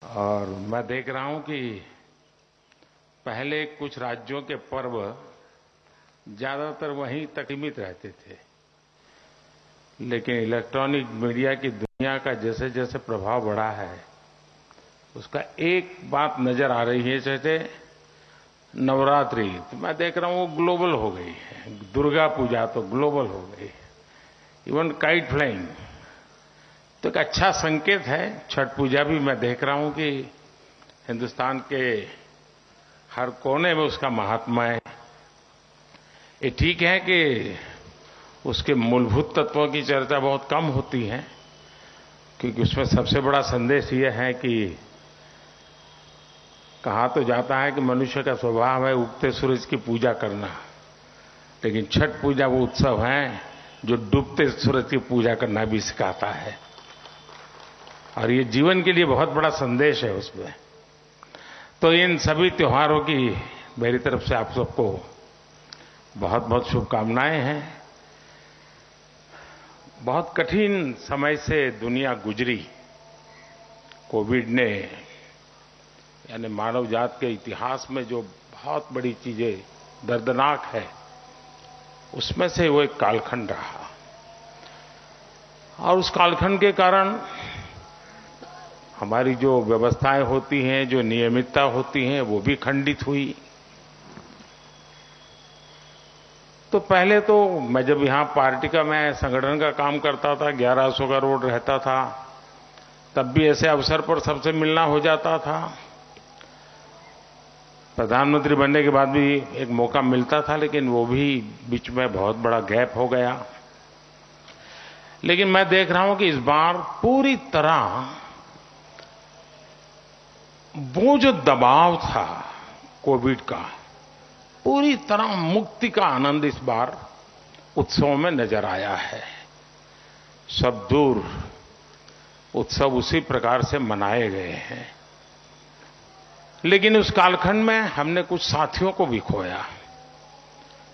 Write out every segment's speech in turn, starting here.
और मैं देख रहा हूं कि पहले कुछ राज्यों के पर्व ज्यादातर वहीं तक सीमित रहते थे, लेकिन इलेक्ट्रॉनिक मीडिया की दुनिया का जैसे जैसे प्रभाव बढ़ा है, उसका एक बात नजर आ रही है। जैसे नवरात्रि तो मैं देख रहा हूं वो ग्लोबल हो गई है, दुर्गा पूजा तो ग्लोबल हो गई है, इवन काइट फ्लाइंग तो एक अच्छा संकेत है। छठ पूजा भी मैं देख रहा हूं कि हिंदुस्तान के हर कोने में उसका महात्मा है। ये ठीक है कि उसके मूलभूत तत्वों की चर्चा बहुत कम होती है, क्योंकि उसमें सबसे बड़ा संदेश ये है कि कहा तो जाता है कि मनुष्य का स्वभाव है उगते सूरज की पूजा करना, लेकिन छठ पूजा वो उत्सव है जो डूबते सूरज की पूजा करना भी सिखाता है, और ये जीवन के लिए बहुत बड़ा संदेश है उसमें। तो इन सभी त्योहारों की मेरी तरफ से आप सबको बहुत बहुत शुभकामनाएं हैं। बहुत कठिन समय से दुनिया गुजरी। कोविड ने यानी मानव जात के इतिहास में जो बहुत बड़ी चीजें दर्दनाक है, उसमें से वो एक कालखंड रहा, और उस कालखंड के कारण हमारी जो व्यवस्थाएं होती हैं, जो नियमितता होती हैं, वो भी खंडित हुई। तो पहले तो मैं जब यहां पार्टी का मैं संगठन का काम करता था, 1100 का रोड रहता था, तब भी ऐसे अवसर पर सबसे मिलना हो जाता था। प्रधानमंत्री बनने के बाद भी एक मौका मिलता था, लेकिन वो भी बीच में बहुत बड़ा गैप हो गया। लेकिन मैं देख रहा हूं कि इस बार पूरी तरह वो जो दबाव था कोविड का, पूरी तरह मुक्ति का आनंद इस बार उत्सवों में नजर आया है। सब दूर उत्सव उसी प्रकार से मनाए गए हैं, लेकिन उस कालखंड में हमने कुछ साथियों को भी खोया।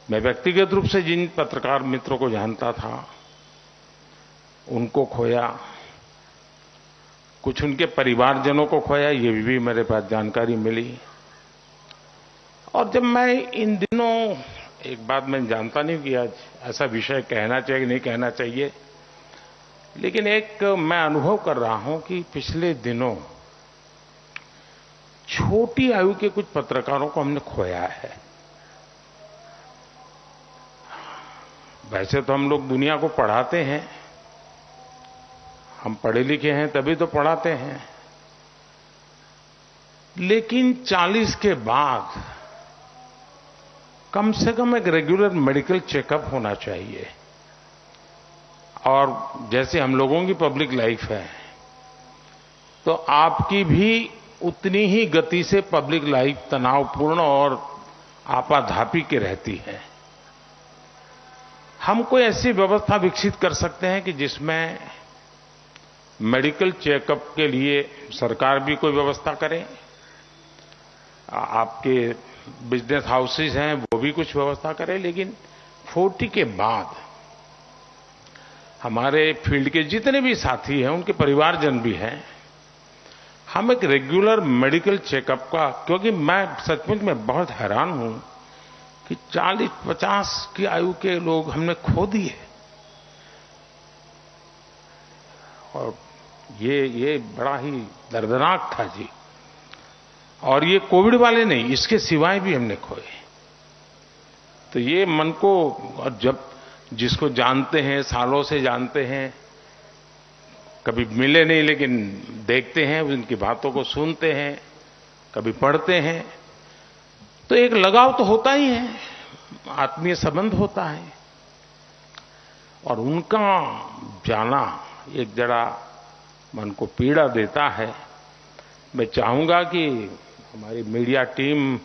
मैं व्यक्तिगत रूप से जिन पत्रकार मित्रों को जानता था उनको खोया, कुछ उनके परिवारजनों को खोया, ये भी मेरे पास जानकारी मिली। और जब मैं इन दिनों एक बात मैं जानता नहीं कि आज ऐसा विषय कहना चाहिए कि नहीं कहना चाहिए, लेकिन एक मैं अनुभव कर रहा हूं कि पिछले दिनों छोटी आयु के कुछ पत्रकारों को हमने खोया है। वैसे तो हम लोग दुनिया को पढ़ाते हैं, हम पढ़े लिखे हैं तभी तो पढ़ाते हैं, लेकिन 40 के बाद कम से कम एक रेगुलर मेडिकल चेकअप होना चाहिए। और जैसे हम लोगों की पब्लिक लाइफ है, तो आपकी भी उतनी ही गति से पब्लिक लाइफ तनावपूर्ण और आपाधापी की रहती है। हम कोई ऐसी व्यवस्था विकसित कर सकते हैं कि जिसमें मेडिकल चेकअप के लिए सरकार भी कोई व्यवस्था करे, आपके बिजनेस हाउसेज हैं वो भी कुछ व्यवस्था करें, लेकिन 40 के बाद हमारे फील्ड के जितने भी साथी हैं, उनके परिवारजन भी हैं, हम एक रेगुलर मेडिकल चेकअप का, क्योंकि मैं सचमुच में बहुत हैरान हूं कि 40-50 की आयु के लोग हमने खो दिए। और ये बड़ा ही दर्दनाक था जी। और ये कोविड वाले नहीं, इसके सिवाय भी हमने खोए। तो ये मन को, और जब जिसको जानते हैं, सालों से जानते हैं, कभी मिले नहीं लेकिन देखते हैं, उनकी बातों को सुनते हैं, कभी पढ़ते हैं, तो एक लगाव तो होता ही है, आत्मीय संबंध होता है। और उनका जाना एक जरा मन को पीड़ा देता है। मैं चाहूंगा कि हमारी मीडिया टीम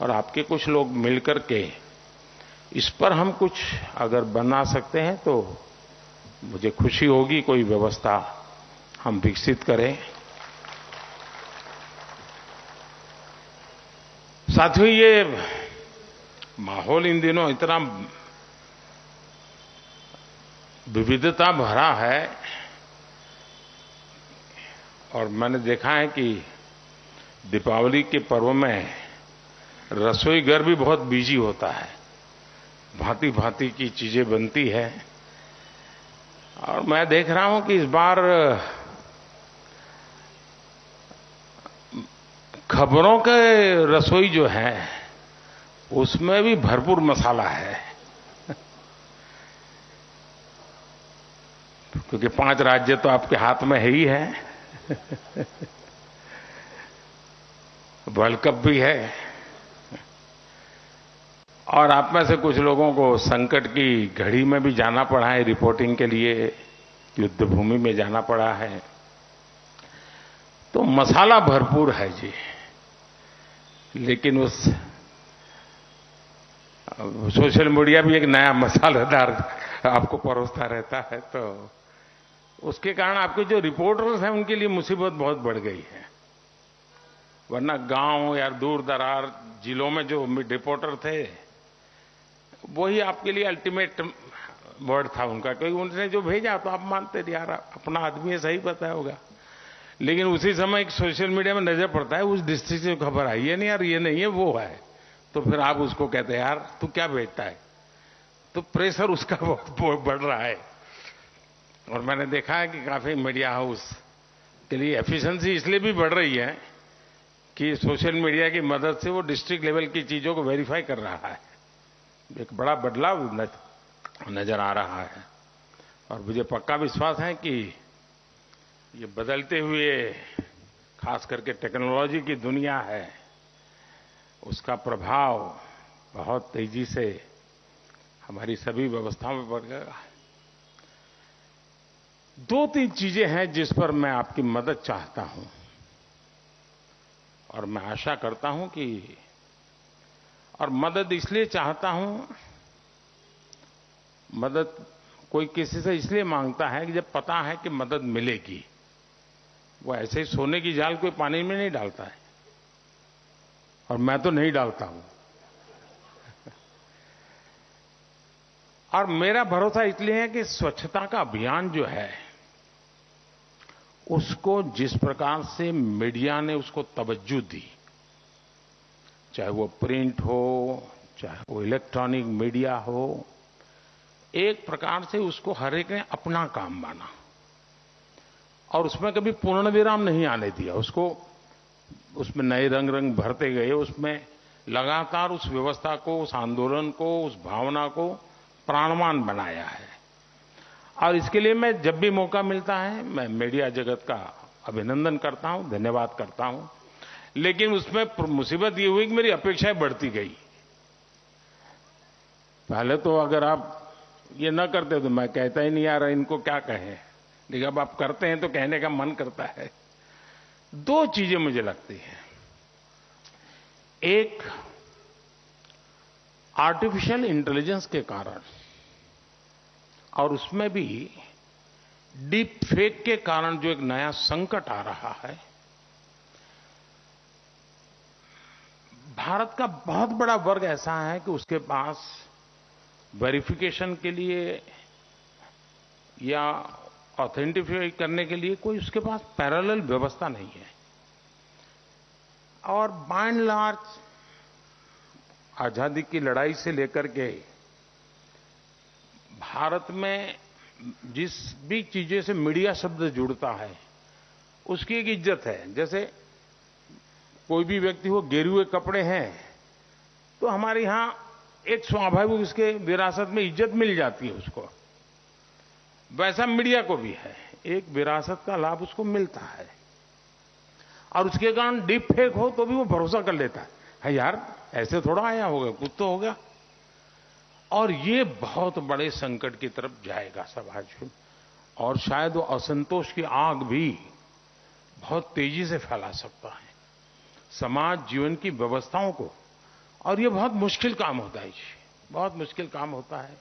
और आपके कुछ लोग मिलकर के इस पर हम कुछ अगर बना सकते हैं तो मुझे खुशी होगी। कोई व्यवस्था हम विकसित करें। साथियों, ये माहौल इन दिनों इतना विविधता भरा है, और मैंने देखा है कि दीपावली के पर्व में रसोई घर भी बहुत बिजी होता है, भांति भांति की चीजें बनती है। और मैं देख रहा हूं कि इस बार खबरों के रसोई जो है उसमें भी भरपूर मसाला है क्योंकि 5 राज्य तो आपके हाथ में है ही है। वर्ल्ड कप भी है और आप में से कुछ लोगों को संकट की घड़ी में भी जाना पड़ा है, रिपोर्टिंग के लिए युद्ध भूमि में जाना पड़ा है। तो मसाला भरपूर है जी, लेकिन उस सोशल मीडिया भी एक नया मसालेदार आपको परोसता रहता है, तो उसके कारण आपके जो रिपोर्टर्स हैं उनके लिए मुसीबत बहुत बढ़ गई है। वरना गांव या दूर दरार जिलों में जो रिपोर्टर थे वही आपके लिए अल्टीमेट वर्ड था उनका, क्योंकि उनने जो भेजा तो आप मानते थे यार अपना आदमी है, सही बताया होगा। लेकिन उसी समय एक सोशल मीडिया में नजर पड़ता है उस डिस्ट्रिक्ट से खबर आई है, नहीं यार ये नहीं है वो है, तो फिर आप उसको कहते हैं यार तू क्या भेजता है, तो प्रेशर उसका बहुत बढ़ रहा है। और मैंने देखा है कि काफी मीडिया हाउस के लिए एफिशिएंसी इसलिए भी बढ़ रही है कि सोशल मीडिया की मदद से वो डिस्ट्रिक्ट लेवल की चीजों को वेरीफाई कर रहा है। एक बड़ा बदलाव नजर आ रहा है और मुझे पक्का विश्वास है कि ये बदलते हुए खास करके टेक्नोलॉजी की दुनिया है, उसका प्रभाव बहुत तेजी से हमारी सभी व्यवस्थाओं में पड़ेगा। 2-3 चीजें हैं जिस पर मैं आपकी मदद चाहता हूं और मैं आशा करता हूं कि, और मदद इसलिए चाहता हूं, मदद कोई किसी से इसलिए मांगता है कि जब पता है कि मदद मिलेगी। वो ऐसे ही सोने की जाल कोई पानी में नहीं डालता है, और मैं तो नहीं डालता हूं। और मेरा भरोसा इसलिए है कि स्वच्छता का अभियान जो है उसको जिस प्रकार से मीडिया ने उसको तवज्जो दी, चाहे वो प्रिंट हो चाहे वो इलेक्ट्रॉनिक मीडिया हो, एक प्रकार से उसको हर एक ने अपना काम माना और उसमें कभी पूर्ण विराम नहीं आने दिया। उसको उसमें नए रंग रंग भरते गए, उसमें लगातार उस व्यवस्था को, उस आंदोलन को, उस भावना को प्राणवान बनाया है। और इसके लिए मैं जब भी मौका मिलता है मैं मीडिया जगत का अभिनंदन करता हूं, धन्यवाद करता हूं। लेकिन उसमें मुसीबत ये हुई कि मेरी अपेक्षाएं बढ़ती गई। पहले तो अगर आप ये न करते तो मैं कहता ही नहीं यार इनको क्या कहें, लेकिन अब आप करते हैं तो कहने का मन करता है। 2 चीजें मुझे लगती हैं, एक आर्टिफिशियल इंटेलिजेंस के कारण और उसमें भी डीप फेक के कारण जो एक नया संकट आ रहा है, भारत का बहुत बड़ा वर्ग ऐसा है कि उसके पास वेरिफिकेशन के लिए या ऑथेंटिफाई करने के लिए कोई उसके पास पैरेलल व्यवस्था नहीं है। और बाय एंड लार्ज आजादी की लड़ाई से लेकर के भारत में जिस भी चीजें से मीडिया शब्द जुड़ता है उसकी एक इज्जत है। जैसे कोई भी व्यक्ति हो गेरुए हुए कपड़े हैं तो हमारे यहां एक स्वाभाविक उसके विरासत में इज्जत मिल जाती है उसको, वैसा मीडिया को भी है, एक विरासत का लाभ उसको मिलता है। और उसके कारण डीप फेक हो तो भी वो भरोसा कर लेता है यार ऐसे थोड़ा आया होगा, कुछ तो होगा। और ये बहुत बड़े संकट की तरफ जाएगा समाज में, और शायद वो असंतोष की आग भी बहुत तेजी से फैला सकता है समाज जीवन की व्यवस्थाओं को। और ये बहुत मुश्किल काम होता है जी, बहुत मुश्किल काम होता है।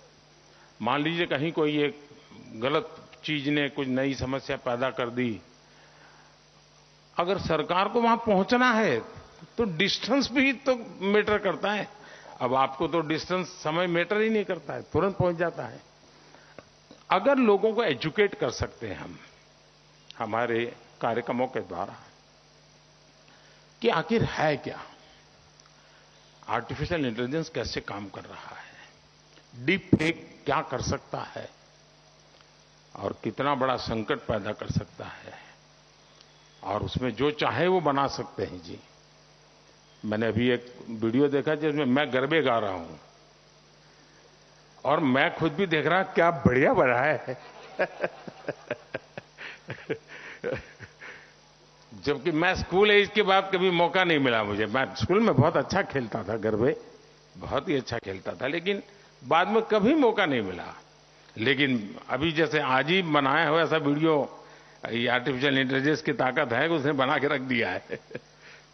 मान लीजिए कहीं कोई एक गलत चीज ने कुछ नई समस्या पैदा कर दी, अगर सरकार को वहां पहुंचना है तो डिस्टेंस भी तो मैटर करता है। अब आपको तो डिस्टेंस समय मैटर ही नहीं करता है, तुरंत पहुंच जाता है। अगर लोगों को एजुकेट कर सकते हैं हम हमारे कार्यक्रमों के द्वारा, कि आखिर है क्या, आर्टिफिशियल इंटेलिजेंस कैसे काम कर रहा है, डीप फेक क्या कर सकता है और कितना बड़ा संकट पैदा कर सकता है, और उसमें जो चाहे वो बना सकते हैं जी। मैंने अभी एक वीडियो देखा जिसमें मैं गरबे गा रहा हूं और मैं खुद भी देख रहा क्या बढ़िया बना है जबकि मैं स्कूल एज के बाद कभी मौका नहीं मिला मुझे। मैं स्कूल में बहुत अच्छा खेलता था, गरबे बहुत ही अच्छा खेलता था, लेकिन बाद में कभी मौका नहीं मिला। लेकिन अभी जैसे आज ही बनाया हुआ ऐसा वीडियो, ये आर्टिफिशियल इंटेलिजेंस की ताकत है कि उसने बना के रख दिया है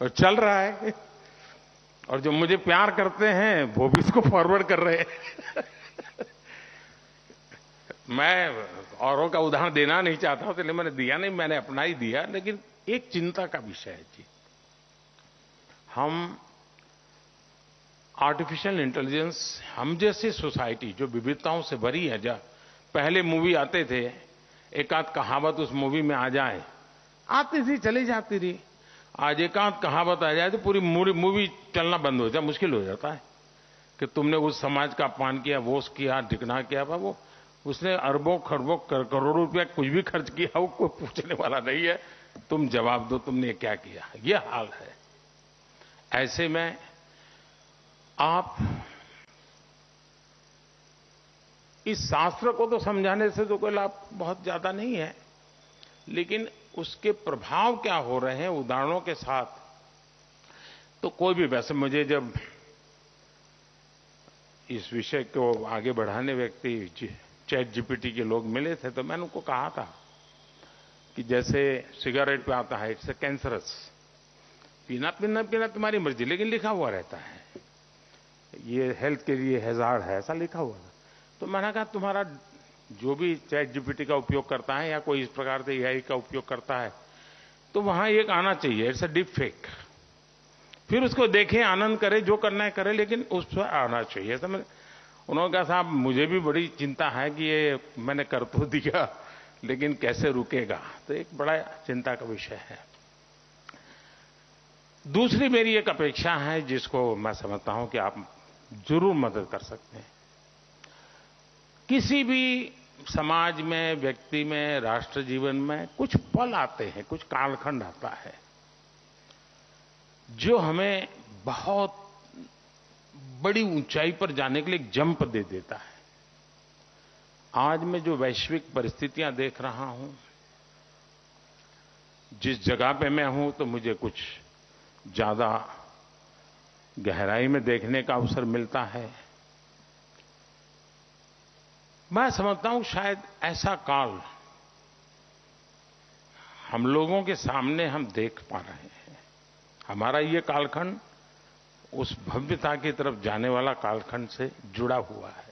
और चल रहा है, और जो मुझे प्यार करते हैं वो भी इसको फॉरवर्ड कर रहे हैं मैं औरों का उदाहरण देना नहीं चाहता हूं, इसलिए मैंने दिया नहीं, मैंने अपना ही दिया। लेकिन एक चिंता का विषय है जी, हम आर्टिफिशियल इंटेलिजेंस, हम जैसी सोसाइटी जो विविधताओं से भरी है, जब पहले मूवी आते थे एक आध कहावत उस मूवी में आ जाए, आती थी चली जाती रही। आज एक आध कहावत आ जाए तो पूरी मूवी चलना बंद हो जाए, मुश्किल हो जाता है कि तुमने उस समाज का अपमान किया, वो किया, ढिकना किया। वो उसने अरबों खरबों करोड़ों रुपया कुछ भी खर्च किया, वो कोई पूछने वाला नहीं है, तुम जवाब दो तुमने क्या किया। ये हाल है। ऐसे में आप इस शास्त्र को तो समझाने से तो कोई लाभ बहुत ज्यादा नहीं है, लेकिन उसके प्रभाव क्या हो रहे हैं उदाहरणों के साथ, तो कोई भी, वैसे मुझे जब इस विषय को आगे बढ़ाने व्यक्ति चैट जीपीटी के लोग मिले थे तो मैंने उनको कहा था कि जैसे सिगरेट पे आता है इट्स कैंसरस, पीना पीना पीना तुम्हारी मर्जी, लेकिन लिखा हुआ रहता है ये हेल्थ के लिए हैजार्ड है, ऐसा लिखा हुआ था। तो मैंने कहा तुम्हारा जो भी चैट जीपीटी का उपयोग करता है या कोई इस प्रकार से एआई का उपयोग करता है, तो वहां एक आना चाहिए, इट्स अ डीप फेक। फिर उसको देखें, आनंद करे, जो करना है करे, लेकिन उस पर आना चाहिए। ऐसा उन्होंने कहा साहब मुझे भी बड़ी चिंता है कि ये मैंने कर तो दिया लेकिन कैसे रुकेगा, तो एक बड़ा चिंता का विषय है। दूसरी मेरी एक अपेक्षा है जिसको मैं समझता हूं कि आप जरूर मदद कर सकते हैं। किसी भी समाज में, व्यक्ति में, राष्ट्र जीवन में कुछ पल आते हैं, कुछ कालखंड आता है जो हमें बहुत बड़ी ऊंचाई पर जाने के लिए एक जंप दे देता है। आज मैं जो वैश्विक परिस्थितियां देख रहा हूं, जिस जगह पे मैं हूं, तो मुझे कुछ ज्यादा गहराई में देखने का अवसर मिलता है। मैं समझता हूं शायद ऐसा काल हम लोगों के सामने हम देख पा रहे हैं। हमारा ये कालखंड उस भव्यता की तरफ जाने वाला कालखंड से जुड़ा हुआ है।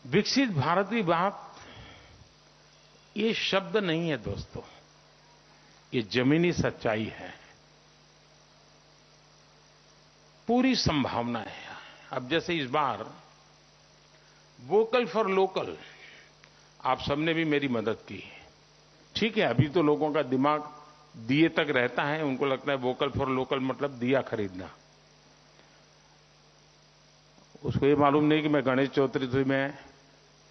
विकसित भारत की बात ये शब्द नहीं है दोस्तों, ये जमीनी सच्चाई है, पूरी संभावना है। अब जैसे इस बार वोकल फॉर लोकल, आप सबने भी मेरी मदद की। ठीक है, अभी तो लोगों का दिमाग दिए तक रहता है, उनको लगता है वोकल फॉर लोकल मतलब दिया खरीदना। उसको ये मालूम नहीं कि मैं गणेश चतुर्थी में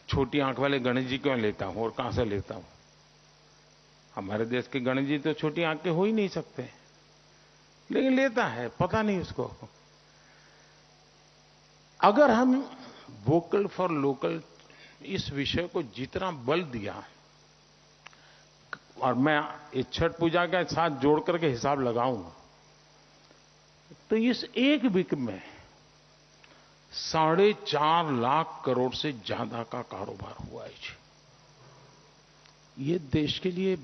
छोटी आंख वाले गणेश जी क्यों लेता हूं और कहां से लेता हूं। हमारे देश के गणेश जी तो छोटी आंख के हो ही नहीं सकते, लेकिन लेता है, पता नहीं उसको। अगर हम वोकल फॉर लोकल इस विषय को जितना बल दिया, और मैं इस छठ पूजा के साथ जोड़ करके हिसाब लगाऊं, तो इस एक वीक में 4.5 लाख करोड़ से ज्यादा का कारोबार हुआ है जी। ये देश के लिए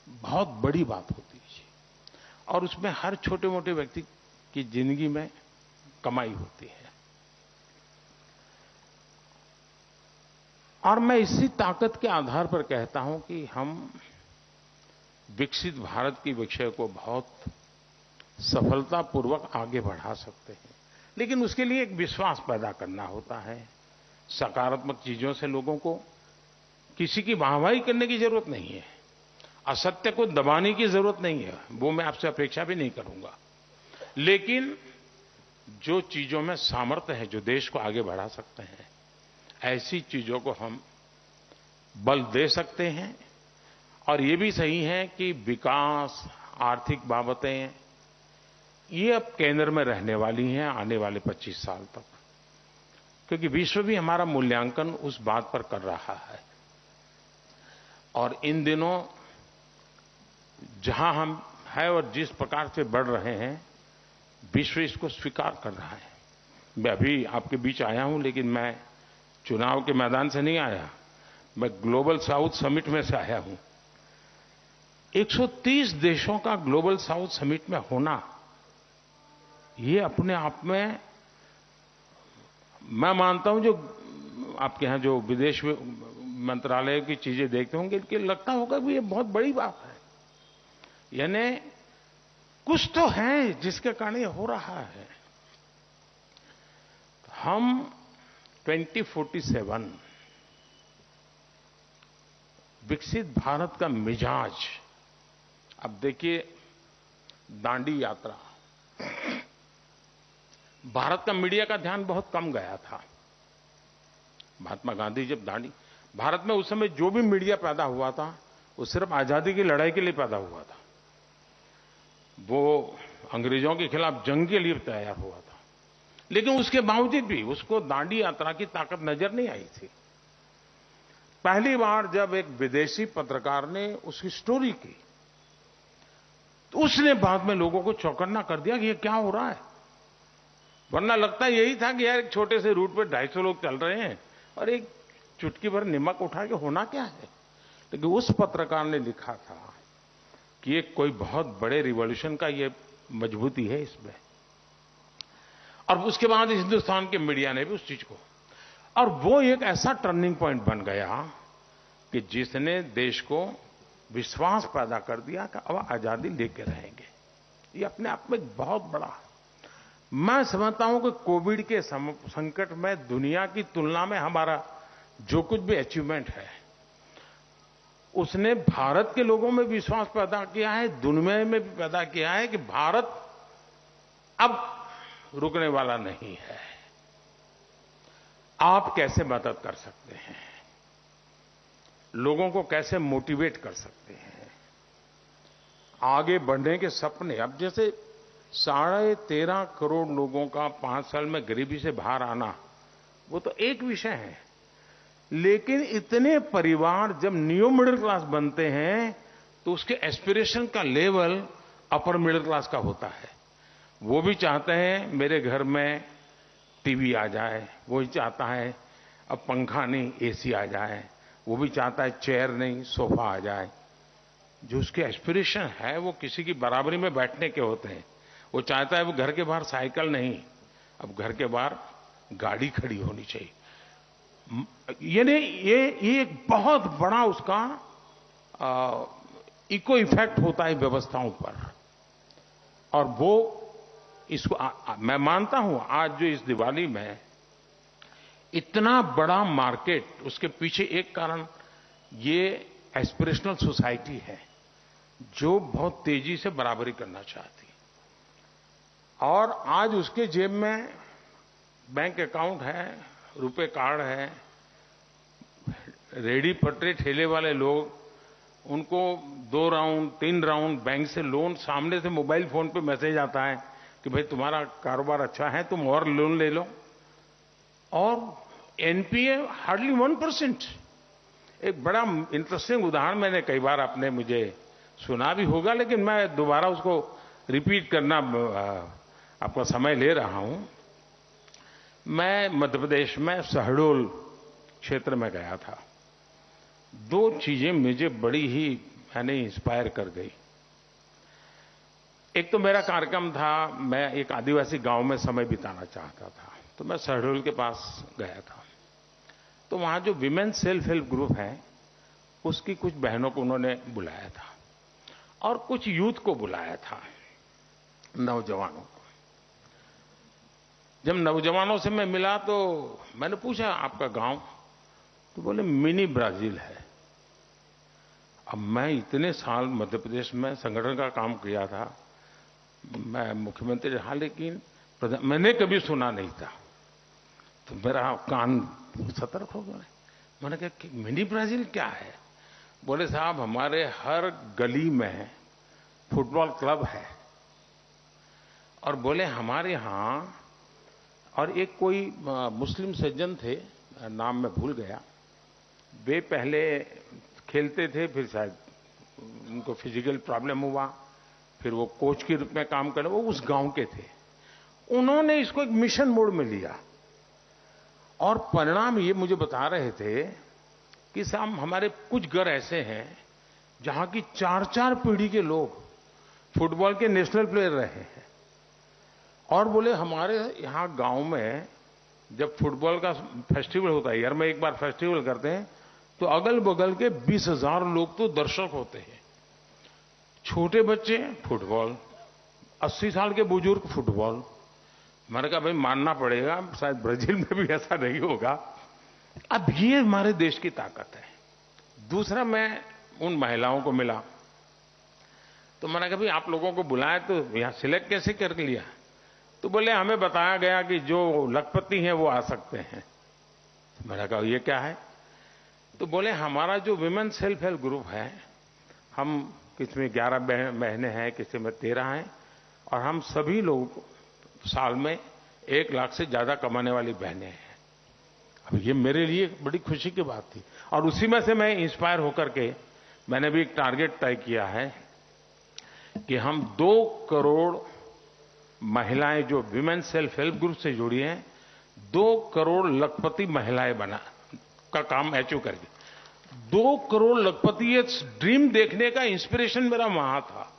बहुत बड़ी बात होती है जी, और उसमें हर छोटे मोटे व्यक्ति की जिंदगी में कमाई होती है। और मैं इसी ताकत के आधार पर कहता हूं कि हम विकसित भारत की विषय को बहुत सफलतापूर्वक आगे बढ़ा सकते हैं, लेकिन उसके लिए एक विश्वास पैदा करना होता है। सकारात्मक चीजों से लोगों को किसी की वाहवाही करने की जरूरत नहीं है। असत्य को दबाने की जरूरत नहीं है, वो मैं आपसे अपेक्षा भी नहीं करूंगा, लेकिन जो चीजों में सामर्थ्य है, जो देश को आगे बढ़ा सकते हैं, ऐसी चीजों को हम बल दे सकते हैं। और ये भी सही है कि विकास, आर्थिक बाबतें, ये अब केंद्र में रहने वाली हैं आने वाले 25 साल तक, क्योंकि विश्व भी हमारा मूल्यांकन उस बात पर कर रहा है। और इन दिनों जहां हम हैं और जिस प्रकार से बढ़ रहे हैं, विश्व इसको स्वीकार कर रहा है। मैं अभी आपके बीच आया हूं, लेकिन मैं चुनाव के मैदान से नहीं आया, मैं ग्लोबल साउथ समिट में से आया हूं। 130 देशों का ग्लोबल साउथ समिट में होना, ये अपने आप में, मैं मानता हूं, जो आपके यहां जो विदेश मंत्रालय की चीजें देखते होंगे, इनके लगता होगा कि ये बहुत बड़ी बात है। यानी कुछ तो है जिसके कारण ये हो रहा है। हम 2047 विकसित भारत का मिजाज, अब देखिए दांडी यात्रा, भारत का मीडिया का ध्यान बहुत कम गया था। महात्मा गांधी जब दांडी, भारत में उस समय जो भी मीडिया पैदा हुआ था वो सिर्फ आजादी की लड़ाई के लिए पैदा हुआ था, वो अंग्रेजों के खिलाफ जंग के लिए तैयार हुआ था, लेकिन उसके बावजूद भी उसको दांडी यात्रा की ताकत नजर नहीं आई थी। पहली बार जब एक विदेशी पत्रकार ने उसकी स्टोरी की, तो उसने बाद में लोगों को चौकन्ना कर दिया कि ये क्या हो रहा है। वरना लगता यही था कि यार एक छोटे से रूट पर 250 लोग चल रहे हैं और एक चुटकी भर नमक उठा के होना क्या है। लेकिन उस पत्रकार ने लिखा था कि ये कोई बहुत बड़े रिवॉल्यूशन का ये मजबूती है इसमें। और उसके बाद हिंदुस्तान के मीडिया ने भी उस चीज को, और वो एक ऐसा टर्निंग पॉइंट बन गया कि जिसने देश को विश्वास पैदा कर दिया कि अब आजादी लेके रहेंगे। ये अपने आप में बहुत बड़ा, मैं समझता हूं कि कोविड के संकट में दुनिया की तुलना में हमारा जो कुछ भी अचीवमेंट है, उसने भारत के लोगों में विश्वास पैदा किया है, दुनिया में भी पैदा किया है कि भारत अब रुकने वाला नहीं है। आप कैसे मदद कर सकते हैं, लोगों को कैसे मोटिवेट कर सकते हैं, आगे बढ़ने के सपने, अब जैसे 13.5 करोड़ लोगों का 5 साल में गरीबी से बाहर आना, वो तो एक विषय है, लेकिन इतने परिवार जब न्यू मिडिल क्लास बनते हैं तो उसके एस्पिरेशन का लेवल अपर मिडिल क्लास का होता है। वो भी चाहते हैं मेरे घर में टीवी आ जाए, वो भी चाहता है अब पंखा नहीं एसी आ जाए, वो भी चाहता है चेयर नहीं सोफा आ जाए। जो उसके एस्पिरेशन है वो किसी की बराबरी में बैठने के होते हैं। वो चाहता है वो घर के बाहर साइकिल नहीं, अब घर के बाहर गाड़ी खड़ी होनी चाहिए। यानी ये एक बहुत बड़ा उसका इको इफेक्ट होता है व्यवस्थाओं पर। और वो इसको मैं मानता हूं आज जो इस दिवाली में इतना बड़ा मार्केट, उसके पीछे एक कारण ये एस्पिरेशनल सोसाइटी है जो बहुत तेजी से बराबरी करना चाहती है। और आज उसके जेब में बैंक अकाउंट है, रुपए कार्ड है, रेडी पटरी ठेले वाले लोग, उनको 2 राउंड 3 राउंड बैंक से लोन, सामने से मोबाइल फोन पे मैसेज आता है कि भाई तुम्हारा कारोबार अच्छा है, तुम और लोन ले लो। और एनपीए हार्डली 1%। एक बड़ा इंटरेस्टिंग उदाहरण मैंने कई बार आपने मुझे सुना भी होगा, लेकिन मैं दोबारा उसको रिपीट करना आपका समय ले रहा हूं। मैं मध्य प्रदेश में शहडोल क्षेत्र में गया था। 2 चीजें मुझे बड़ी ही इंस्पायर कर गई। एक तो मेरा कार्यक्रम था, मैं एक आदिवासी गांव में समय बिताना चाहता था, तो मैं शहडोल के पास गया था। तो वहां जो विमेन सेल्फ हेल्प ग्रुप है, उसकी कुछ बहनों को उन्होंने बुलाया था और कुछ यूथ को बुलाया था, नौजवानों को। जब नौजवानों से मैं मिला तो मैंने पूछा आपका गांव, तो बोले मिनी ब्राजील है। अब मैं इतने साल मध्य प्रदेश में संगठन का काम किया था, मैं मुख्यमंत्री रहा, लेकिन मैंने कभी सुना नहीं था। तो मेरा कान सतर्क हो गया। मैंने कहा कि मिनी ब्राजील क्या है? बोले साहब हमारे हर गली में फुटबॉल क्लब है, और बोले हमारे यहाँ, और एक कोई मुस्लिम सज्जन थे, नाम मैं भूल गया, वे पहले खेलते थे, फिर शायद उनको फिजिकल प्रॉब्लम हुआ, फिर वो कोच के रूप में काम करने, वो उस गांव के थे। उन्होंने इसको एक मिशन मोड में लिया, और परिणाम ये मुझे बता रहे थे कि साहब हमारे कुछ घर ऐसे हैं जहां की 4-4 पीढ़ी के लोग फुटबॉल के नेशनल प्लेयर रहे हैं। और बोले हमारे यहां गांव में जब फुटबॉल का फेस्टिवल होता है, ईयर में एक बार फेस्टिवल करते हैं, तो अगल बगल के 20,000 लोग तो दर्शक होते हैं। छोटे बच्चे फुटबॉल, 80 साल के बुजुर्ग फुटबॉल। मैंने कहा भाई मानना पड़ेगा, शायद ब्राजील में भी ऐसा नहीं होगा। अब ये हमारे देश की ताकत है। दूसरा, मैं उन महिलाओं को मिला, तो मैंने कहा भाई आप लोगों को बुलाया तो यहां सिलेक्ट कैसे कर लिया? तो बोले हमें बताया गया कि जो लखपति हैं वो आ सकते हैं। मैंने कहा ये क्या है? तो बोले हमारा जो विमेन सेल्फ हेल्प ग्रुप है, हम किसी में 11 बहनें हैं, किसी में 13 हैं, और हम सभी लोग साल में 1 लाख से ज्यादा कमाने वाली बहनें हैं। अब ये मेरे लिए बड़ी खुशी की बात थी, और उसी में से मैं इंस्पायर होकर के मैंने भी एक टारगेट तय किया है कि हम 2 करोड़ महिलाएं जो विमेन सेल्फ हेल्प ग्रुप से जुड़ी हैं, 2 करोड़ लखपति महिलाएं बना का काम अचीव करके, 2 करोड़ लखपति, ये ड्रीम देखने का इंस्पिरेशन मेरा वहां था।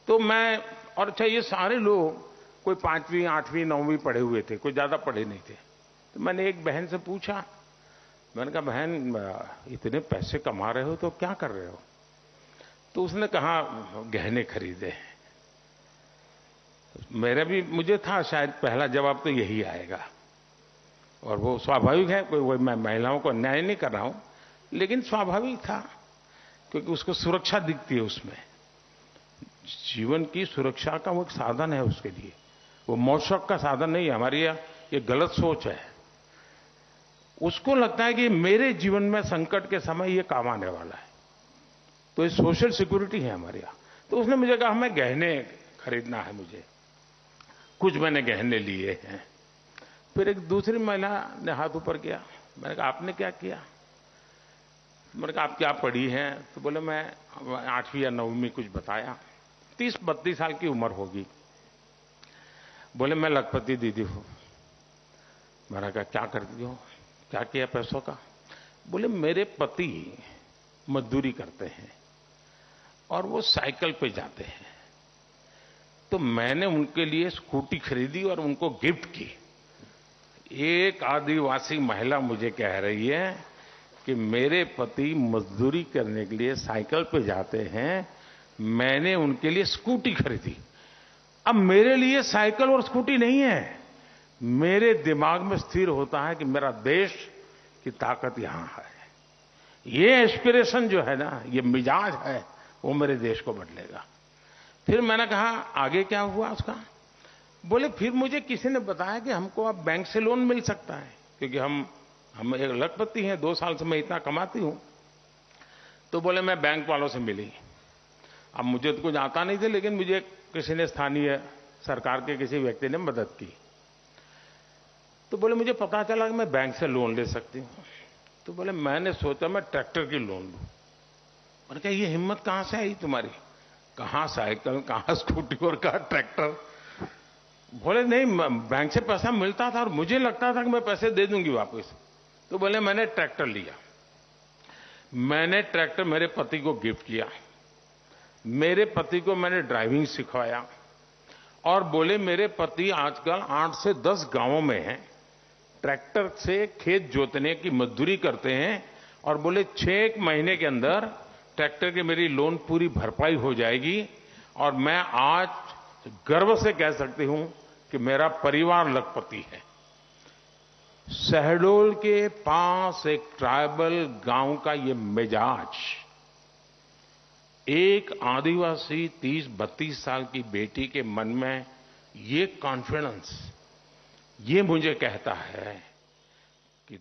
तो मैं, और अच्छा ये सारे लोग कोई 5वीं 8वीं 9वीं पढ़े हुए थे, कोई ज्यादा पढ़े नहीं थे। तो मैंने एक बहन से पूछा, मैंने कहा बहन इतने पैसे कमा रहे हो तो क्या कर रहे हो? तो उसने कहा गहने खरीदे। मुझे था शायद पहला जवाब तो यही आएगा, और वो स्वाभाविक है, कोई मैं महिलाओं को अन्याय नहीं कर रहा हूं, लेकिन स्वाभाविक था, क्योंकि उसको सुरक्षा दिखती है उसमें। जीवन की सुरक्षा का वो एक साधन है उसके लिए, वो मौशक का साधन नहीं है। हमारी ये गलत सोच है। उसको लगता है कि मेरे जीवन में संकट के समय ये काम आने वाला है, तो ये सोशल सिक्योरिटी है हमारे यहां। तो उसने मुझे कहा हमें गहने खरीदना है, मुझे कुछ मैंने गहने लिए हैं। फिर एक दूसरी महिला ने हाथ ऊपर किया। मैंने कहा आपने क्या किया? मैंने कहा आप क्या पढ़ी हैं? तो बोले मैं 8वीं या 9वीं में कुछ बताया। 30-32 साल की उम्र होगी। बोले मैं लखपति दीदी हूं। मैंने कहा क्या करती हो, क्या किया पैसों का? बोले मेरे पति मजदूरी करते हैं और वो साइकिल पे जाते हैं, तो मैंने उनके लिए स्कूटी खरीदी और उनको गिफ्ट की। एक आदिवासी महिला मुझे कह रही है कि मेरे पति मजदूरी करने के लिए साइकिल पे जाते हैं, मैंने उनके लिए स्कूटी खरीदी। अब मेरे लिए साइकिल और स्कूटी नहीं है, मेरे दिमाग में स्थिर होता है कि मेरा देश की ताकत यहां है। ये एस्पिरेशन जो है ना, ये मिजाज है, वो मेरे देश को बदलेगा। फिर मैंने कहा आगे क्या हुआ उसका? बोले फिर मुझे किसी ने बताया कि हमको अब बैंक से लोन मिल सकता है, क्योंकि हम एक लखपति हैं, 2 साल से मैं इतना कमाती हूं। तो बोले मैं बैंक वालों से मिली। अब मुझे तो कुछ आता नहीं था, लेकिन मुझे किसी ने, स्थानीय सरकार के किसी व्यक्ति ने मदद की। तो बोले मुझे पता चला कि मैं बैंक से लोन ले सकती हूं। तो बोले मैंने सोचा मैं ट्रैक्टर की लोन लूं। मैंने कहा ये हिम्मत कहां से आई तुम्हारी? कहां साइकिल, कहां स्कूटी और कहां ट्रैक्टर? बोले नहीं, बैंक से पैसा मिलता था और मुझे लगता था कि मैं पैसे दे दूंगी वापस। तो बोले मैंने ट्रैक्टर लिया। मैंने ट्रैक्टर मेरे पति को गिफ्ट किया। मेरे पति को मैंने ड्राइविंग सिखवाया, और बोले मेरे पति आजकल 8 से 10 गांवों में हैं, ट्रैक्टर से खेत जोतने की मजदूरी करते हैं, और बोले 6 महीने के अंदर ट्रैक्टर की मेरी लोन पूरी भरपाई हो जाएगी, और मैं आज गर्व से कह सकती हूं कि मेरा परिवार लखपति है। शहडोल के पास एक ट्राइबल गांव का ये मिजाज, एक आदिवासी 30-32 साल की बेटी के मन में ये कॉन्फिडेंस, ये मुझे कहता है कि